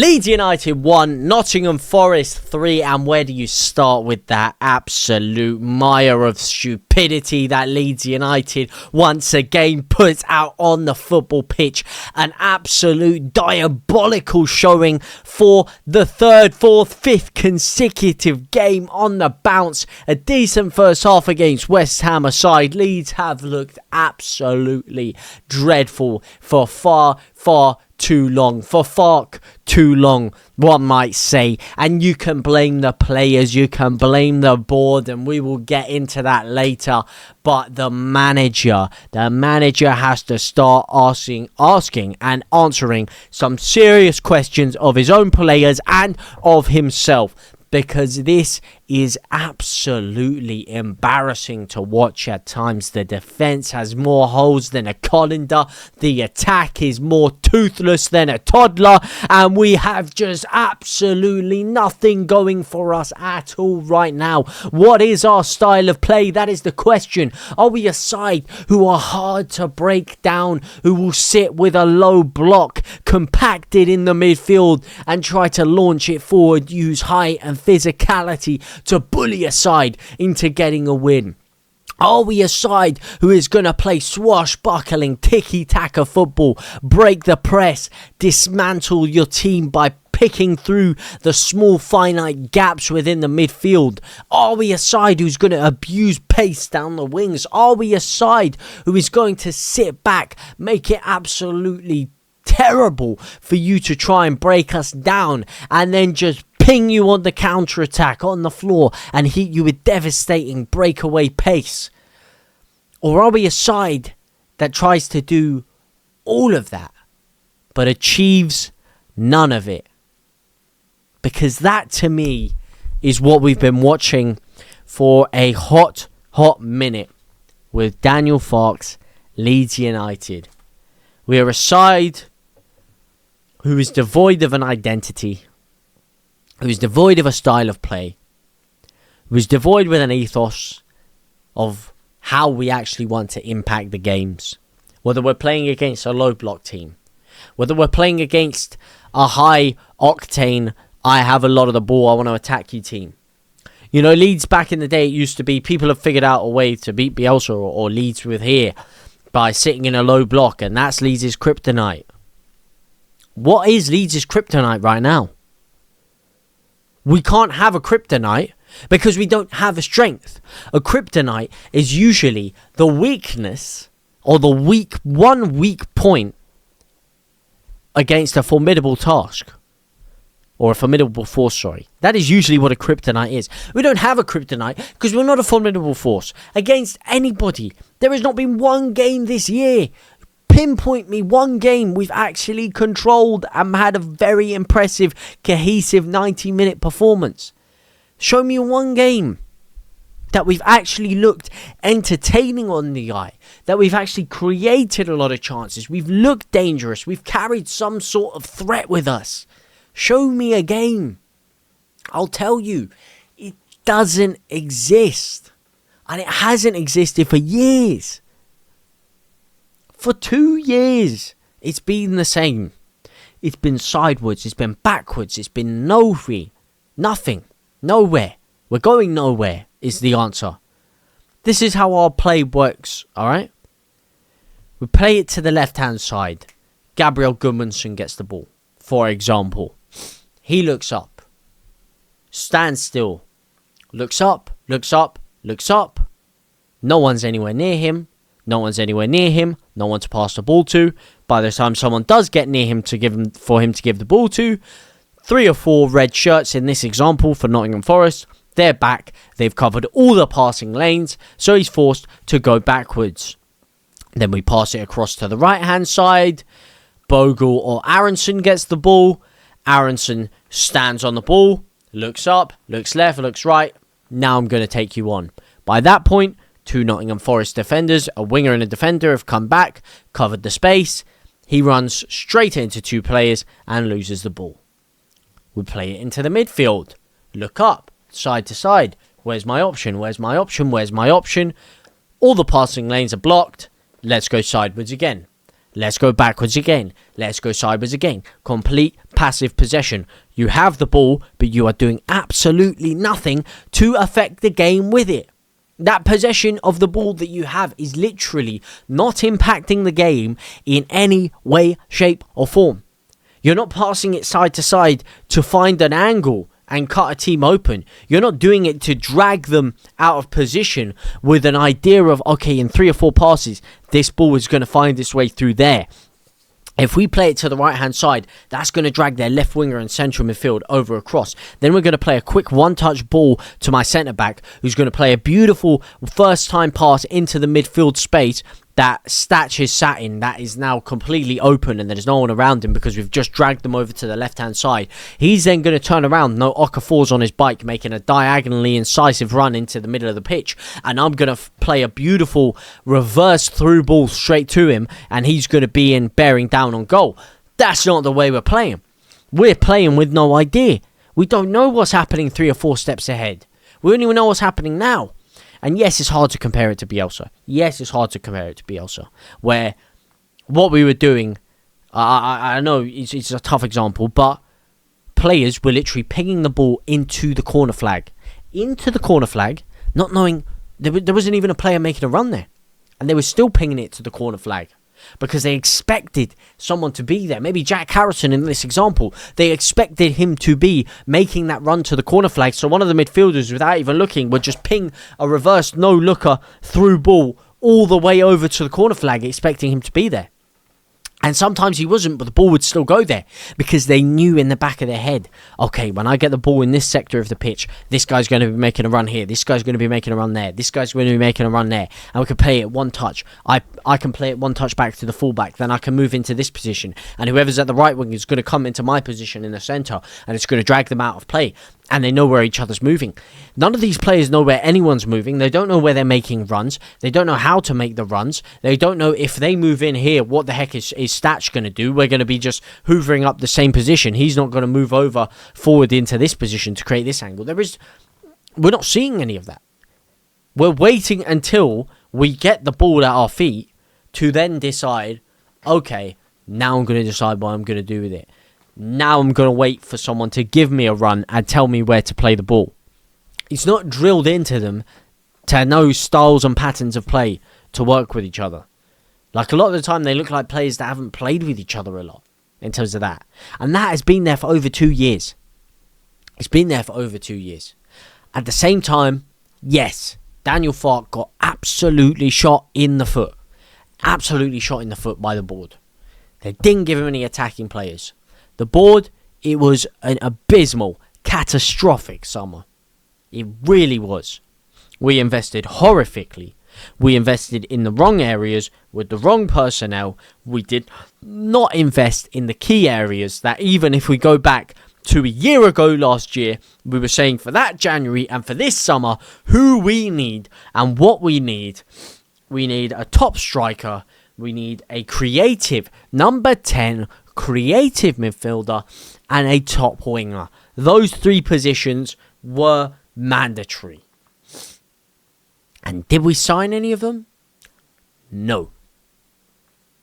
Leeds United 1, Nottingham Forest 3, and where do you start with that absolute mire of stupidity that Leeds United once again puts out on the football pitch? An absolute diabolical showing for the third, fourth, fifth consecutive game on the bounce. A decent first half against West Ham aside, Leeds have looked absolutely dreadful for far too long, for Farke too long, one might say. And you can blame the players, you can blame the board, and we will get into that later. But the manager has to start asking and answering some serious questions of his own players and of himself, because this is absolutely embarrassing to watch at times. The defence has more holes than a colander. The attack is more toothless than a toddler. And we have just absolutely nothing going for us at all right now. What is our style of play? That is the question. Are we a side who are hard to break down, who will sit with a low block compacted in the midfield and try to launch it forward, use height and physicality to bully a side into getting a win? Are we a side who is going to play swashbuckling tiki-taka football, break the press, dismantle your team by picking through the small finite gaps within the midfield? Are we a side who's going to abuse pace down the wings? Are we a side who is going to sit back, make it absolutely terrible for you to try and break us down, and then just ping you on the counter-attack on the floor and hit you with devastating breakaway pace? Or are we a side that tries to do all of that but achieves none of it? Because that, to me, is what we've been watching for a hot minute with Daniel Farke's Leeds United. We are a side who is devoid of an identity, who is devoid of a style of play, who is devoid with an ethos of how we actually want to impact the games. Whether we're playing against a low block team, whether we're playing against a high octane, I have a lot of the ball, I want to attack you team. You know, Leeds back in the day, it used to be people have figured out a way to beat Bielsa or Leeds with here by sitting in a low block, and that's Leeds' kryptonite. What is Leeds' kryptonite right now? We can't have a kryptonite because we don't have a strength. A kryptonite is usually the weakness or the one weak point against a formidable task. Or a formidable force, sorry. That is usually what a kryptonite is. We don't have a kryptonite because we're not a formidable force against anybody. There has not been one game this year. Pinpoint me one game we've actually controlled and had a very impressive, cohesive 90-minute performance. Show me one game that we've actually looked entertaining on the eye, that we've actually created a lot of chances, we've looked dangerous, we've carried some sort of threat with us. Show me a game. I'll tell you, it doesn't exist. And it hasn't existed for years. For 2 years, it's been the same. It's been sideways, it's been backwards, it's been nothing, nowhere. We're going nowhere is the answer. This is how our play works, alright? We play it to the left-hand side. Gabriel Gudmundsson gets the ball, for example. He looks up, stands still, looks up. No one's anywhere near him. No one to pass the ball to. By the time someone does get near him for him to give the ball to, 3 or 4 red shirts in this example for Nottingham Forest, they're back. They've covered all the passing lanes, so he's forced to go backwards. Then we pass it across to the right-hand side. Bogle or Aronson gets the ball. Aronson stands on the ball, looks up, looks left, looks right. Now I'm going to take you on. By that point, 2 Nottingham Forest defenders, a winger and a defender, have come back, covered the space. He runs straight into 2 players and loses the ball. We play it into the midfield. Look up, side to side. Where's my option? All the passing lanes are blocked. Let's go sideways again. Let's go backwards again. Let's go sideways again. Complete passive possession. You have the ball, but you are doing absolutely nothing to affect the game with it. That possession of the ball that you have is literally not impacting the game in any way, shape or form. You're not passing it side to side to find an angle and cut a team open. You're not doing it to drag them out of position with an idea of, okay, in 3 or 4 passes, this ball is going to find its way through there. If we play it to the right-hand side, that's going to drag their left winger and central midfield over across. Then we're going to play a quick one-touch ball to my centre-back, who's going to play a beautiful first-time pass into the midfield space that Statch is sat in, that is now completely open and there's no one around him because we've just dragged them over to the left-hand side. He's then going to turn around, no Okafor's on his bike, making a diagonally incisive run into the middle of the pitch. And I'm going to play a beautiful reverse through ball straight to him and he's going to be in bearing down on goal. That's not the way we're playing. We're playing with no idea. We don't know what's happening 3 or 4 steps ahead. We don't even know what's happening now. And yes, it's hard to compare it to Bielsa. Where what we were doing, I know it's a tough example, but players were literally pinging the ball into the corner flag. Not knowing, there wasn't even a player making a run there. And they were still pinging it to the corner flag. Because they expected someone to be there. Maybe Jack Harrison in this example. They expected him to be making that run to the corner flag. So one of the midfielders, without even looking, would just ping a reverse no-looker through ball all the way over to the corner flag, expecting him to be there. And sometimes he wasn't, but the ball would still go there because they knew in the back of their head, okay, when I get the ball in this sector of the pitch, this guy's going to be making a run here, this guy's going to be making a run there, this guy's going to be making a run there, and we can play it one touch. I can play it one touch back to the fullback, then I can move into this position, and whoever's at the right wing is going to come into my position in the centre, and it's going to drag them out of play. And they know where each other's moving. None of these players know where anyone's moving. They don't know where they're making runs. They don't know how to make the runs. They don't know if they move in here, what the heck is Statch going to do? We're going to be just hoovering up the same position. He's not going to move over forward into this position to create this angle. We're not seeing any of that. We're waiting until we get the ball at our feet to then decide, okay, now I'm going to decide what I'm going to do with it. Now I'm going to wait for someone to give me a run and tell me where to play the ball. It's not drilled into them to know styles and patterns of play to work with each other. Like a lot of the time they look like players that haven't played with each other a lot in terms of that. And that has been there for over 2 years. It's been there for over 2 years. At the same time, yes, Daniel Farke got absolutely shot in the foot. Absolutely shot in the foot by the board. They didn't give him any attacking players. The board, it was an abysmal, catastrophic summer. It really was. We invested horrifically. We invested in the wrong areas with the wrong personnel. We did not invest in the key areas that even if we go back to a year ago last year, we were saying for that January and for this summer, who we need and what we need. We need a top striker. We need a creative number 10 creative midfielder and a top winger. Those 3 positions were mandatory. And did we sign any of them? No.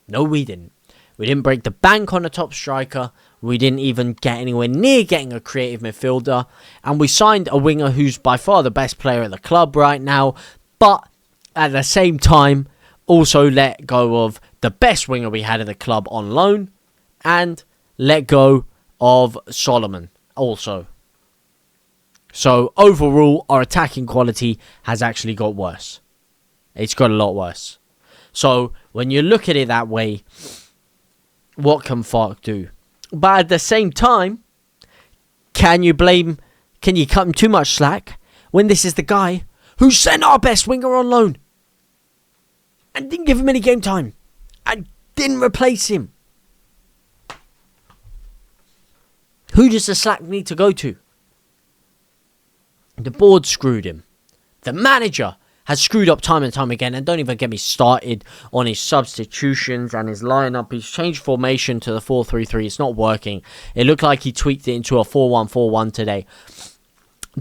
No, we didn't. We didn't break the bank on a top striker. We didn't even get anywhere near getting a creative midfielder. And we signed a winger who's by far the best player at the club right now. But at the same time, also let go of the best winger we had at the club on loan. And let go of Solomon also. So overall, our attacking quality has actually got worse. It's got a lot worse. So when you look at it that way, what can Farke do? But at the same time, can you cut him too much slack when this is the guy who sent our best winger on loan and didn't give him any game time and didn't replace him? Who does the slack need to go to? The board screwed him. The manager has screwed up time and time again. And don't even get me started on his substitutions and his lineup. He's changed formation to the 4-3-3. It's not working. It looked like he tweaked it into a 4-1-4-1 today.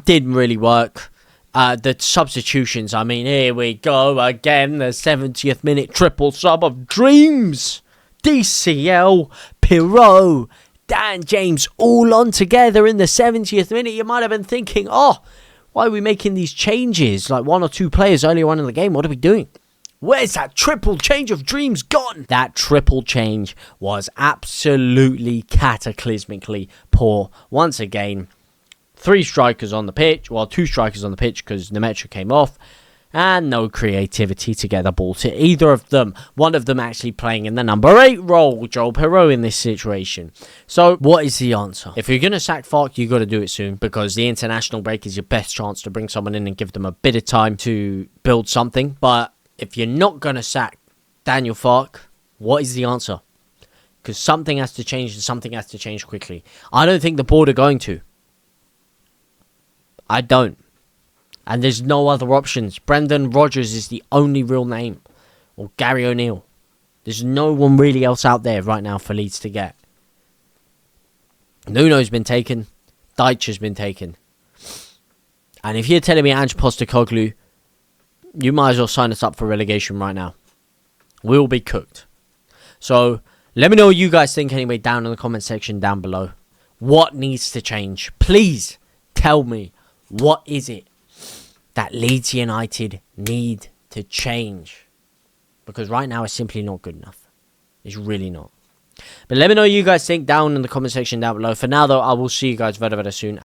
Didn't really work. The substitutions, I mean, here we go again. The 70th minute triple sub of dreams. DCL, Pirot, Dan James all on together in the 70th minute. You might have been thinking, oh, why are we making these changes? Like 1 or 2 players earlier on in the game. What are we doing? Where's that triple change of dreams gone? That triple change was absolutely cataclysmically poor. Once again, 3 strikers on the pitch. Well, 2 strikers on the pitch because Nemetra came off. And no creativity to get the ball to either of them. One of them actually playing in the number 8 role, Joel Pirot, in this situation. So, what is the answer? If you're going to sack Farke, you got to do it soon. Because the international break is your best chance to bring someone in and give them a bit of time to build something. But if you're not going to sack Daniel Farke, what is the answer? Because something has to change and something has to change quickly. I don't think the board are going to. I don't. And there's no other options. Brendan Rodgers is the only real name. Or Gary O'Neill. There's no one really else out there right now for Leeds to get. Nuno's been taken. Deitch has been taken. And if you're telling me Ange Postecoglou, you might as well sign us up for relegation right now. We'll be cooked. So, let me know what you guys think anyway down in the comment section down below. What needs to change? Please tell me. What is it that Leeds United need to change? Because right now it's simply not good enough. It's really not. But let me know what you guys think down in the comment section down below. For now though, I will see you guys very, very soon.